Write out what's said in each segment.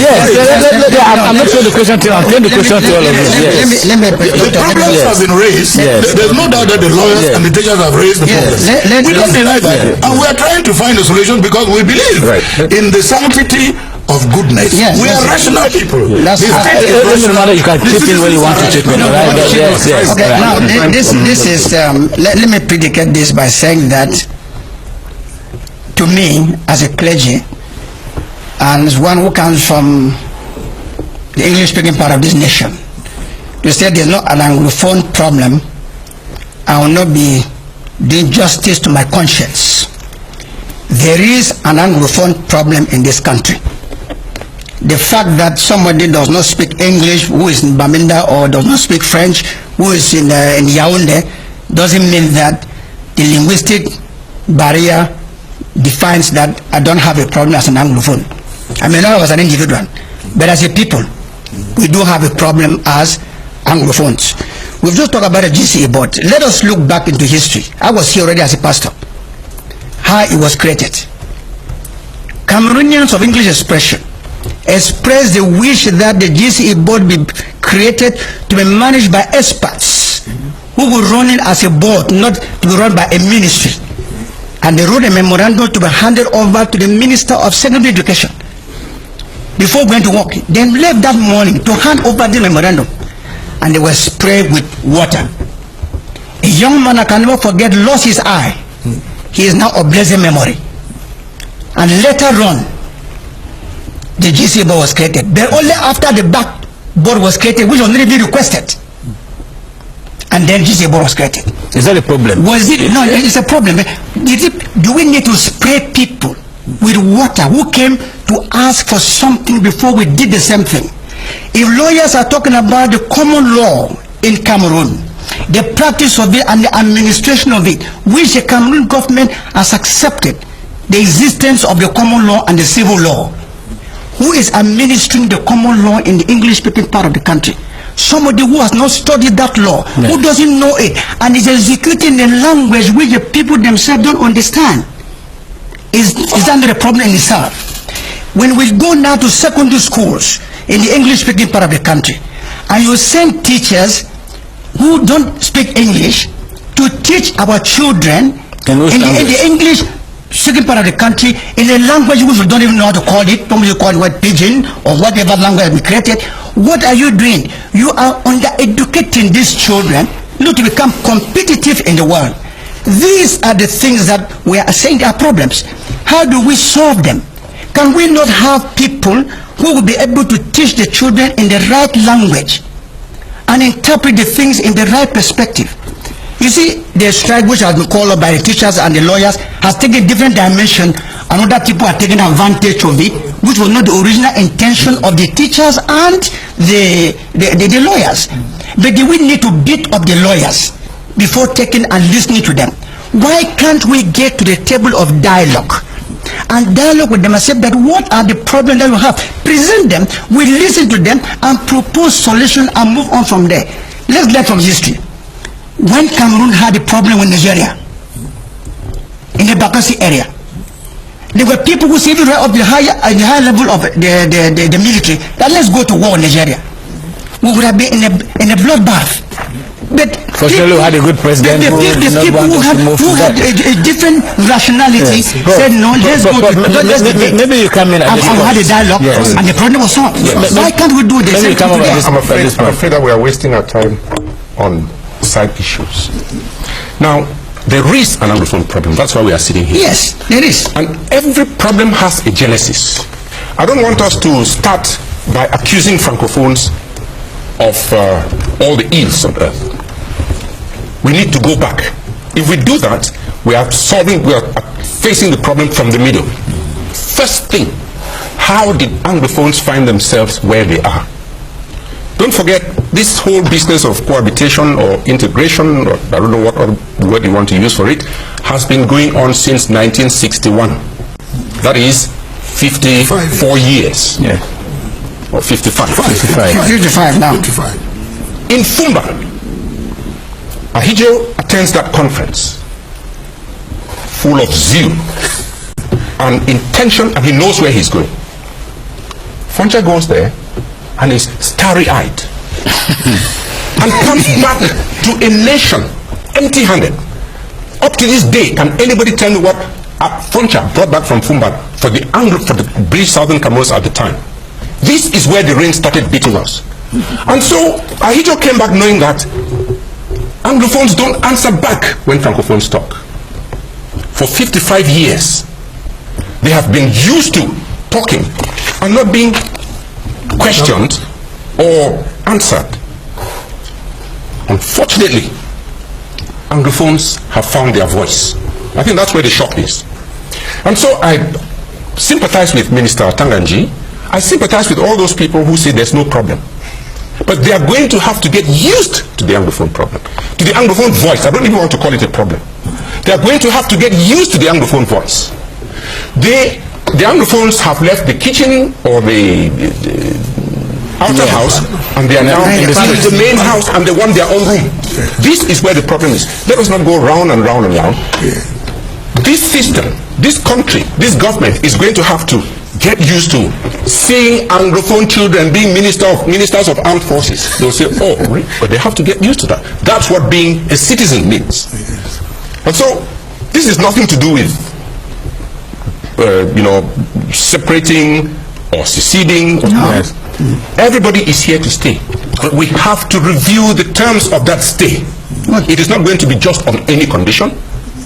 I'm not sure the question to you. I'm putting the question to all of you. The problems have been raised. There's no doubt that the lawyers and the teachers have raised the problems. We don't deny that. And we are trying to find a solution because we believe in the sanctity of goodness. We are rational people. You can chip in when you want to chip in. Now, this is, let me predicate this by saying that, to me, as a clergy, and as one who comes from the English-speaking part of this nation, to say there's not an Anglophone problem, I will not be doing justice to my conscience. There is an Anglophone problem in this country. The fact that somebody does not speak English, who is in Bamenda, or does not speak French, who is in Yaoundé, doesn't mean that the linguistic barrier defines that I don't have a problem as an Anglophone. I may not as an individual, but as a people, we do have a problem as Anglophones. We've just talked about a GCE board. Let us look back into history. I was here already as a pastor. How it was created. Cameroonians of English expression expressed the wish that the GCE board be created to be managed by experts who will run it as a board, not to be run by a ministry. And they wrote a memorandum to be handed over to the Minister of Secondary Education before going to work. Then left that morning to hand over the memorandum, and they were sprayed with water. A young man, I can never forget, lost his eye. He is now of blessed memory. And later on, the GCE board was created, but only after the back board was created, which was not even requested. And then GCE board was created. Is that a problem? Was it? No, it's a problem. Do we need to spray people with water who came to ask for something before we did the same thing? If lawyers are talking about the common law in Cameroon, the practice of it and the administration of it, which the Cameroon government has accepted the existence of the common law and the civil law, who is administering the common law in the English-speaking part of the country? Somebody who has not studied that law, who doesn't know it, and is executing a language which the people themselves don't understand. Is that not a problem in itself? When we go now to secondary schools in the English-speaking part of the country, and you send teachers who don't speak English to teach our children in the English speaking part of the country in a language which we don't even know how to call it, probably call it pidgin or whatever language we created. What are you doing? You are under-educating these children not to become competitive in the world. These are the things that we are saying are problems. How do we solve them? Can we not have people who will be able to teach the children in the right language and interpret the things in the right perspective? You see, the strike which has been called up by the teachers and the lawyers has taken different dimension, and other people are taking advantage of it, which was not the original intention of the teachers and the lawyers. But we need to beat up the lawyers before taking and listening to them. Why can't we get to the table of dialogue and dialogue with them and say that what are the problems that we have? Present them, we listen to them and propose solutions and move on from there. Let's learn from history. When Cameroon had a problem with Nigeria, in the Bakassi area, there were people who said right up the higher level of the military that let's go to war in Nigeria. We would have been in a bloodbath. But fortunately, we had a good president. The people who had a different rationality said no, let's go to maybe you come in and had a dialogue, and the problem was solved. Why can't we do this? I'm afraid that we are wasting our time on side issues. Now, there is an Anglophone problem. That's why we are sitting here. Yes, there is. And every problem has a genesis. I don't want us to start by accusing Francophones of all the ills on earth. We need to go back. If we do that, we are facing the problem from the middle. First thing, how did Anglophones find themselves where they are? Don't forget, this whole business of cohabitation or integration, or I don't know what other word you want to use for it, has been going on since 1961. That is 54 years. Yeah. Or 55. 55 now. 55. In Fumba, Ahijo attends that conference full of zeal and intention, and he knows where he's going. Foncha goes there and is starry-eyed and comes back to a nation empty-handed. Up to this day, can anybody tell me what Foncha brought back from Fumbat for the British Southern Cameroons at the time? This is where the rain started beating us. And so Ahidjo came back knowing that Anglophones don't answer back when Francophones talk. For 55 years, they have been used to talking and not being questioned or answered. Unfortunately, Anglophones have found their voice. I think that's where the shock is. And so I sympathize with Minister Tanganji. I sympathize with all those people who say there's no problem. But they are going to have to get used to the Anglophone problem, to the Anglophone voice. I don't even want to call it a problem. They are going to have to get used to the Anglophone voice. The Anglophones have left the kitchen or the outer house, and they are now in the main house, and they want their own room. This is where the problem is. Let us not go round and round and round. This system, this country, this government is going to have to get used to seeing Anglophone children being ministers of armed forces. They'll say, oh, really? But they have to get used to that. That's what being a citizen means. And so, this is nothing to do with, separating or seceding. No. Everybody is here to stay. But we have to review the terms of that stay. It is not going to be just on any condition.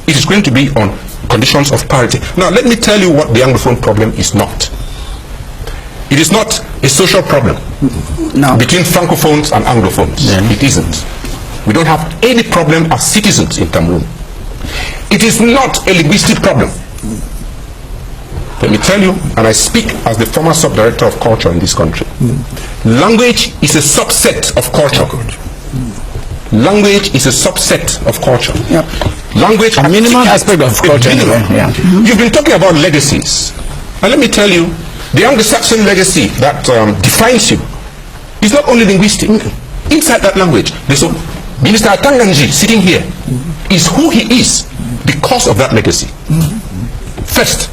It is going to be on conditions of parity. Now, let me tell you what the Anglophone problem is not. It is not a social problem between Francophones and Anglophones. It isn't. We don't have any problem as citizens in Cameroon. It is not a linguistic problem. Let me tell you, and I speak as the former sub-director of culture in this country. Language is a subset of culture. Language is a subset of culture. Yep. Language, a minimal aspect of culture. Yeah. You've been talking about legacies. And let me tell you, the Anglo-Saxon legacy that defines you is not only linguistic. Inside that language, there's Minister Tanganji sitting here is who he is because of that legacy. First,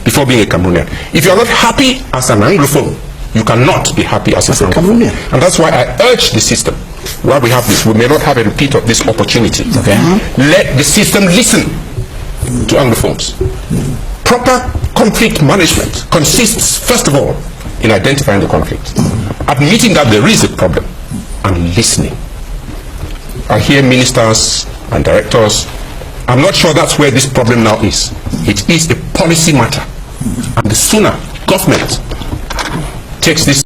before being a Cameroonian. If you are not happy as an Anglophone, you cannot be happy as a Cameroonian. And that's why I urge the system. While we have this, we may not have a repeat of this opportunity. Okay. Let the system listen to Anglophones. Proper conflict management consists, first of all, in identifying the conflict, admitting that there is a problem, and listening. I hear ministers and directors. I'm not sure that's where this problem now is. It is a policy matter. And the sooner government takes this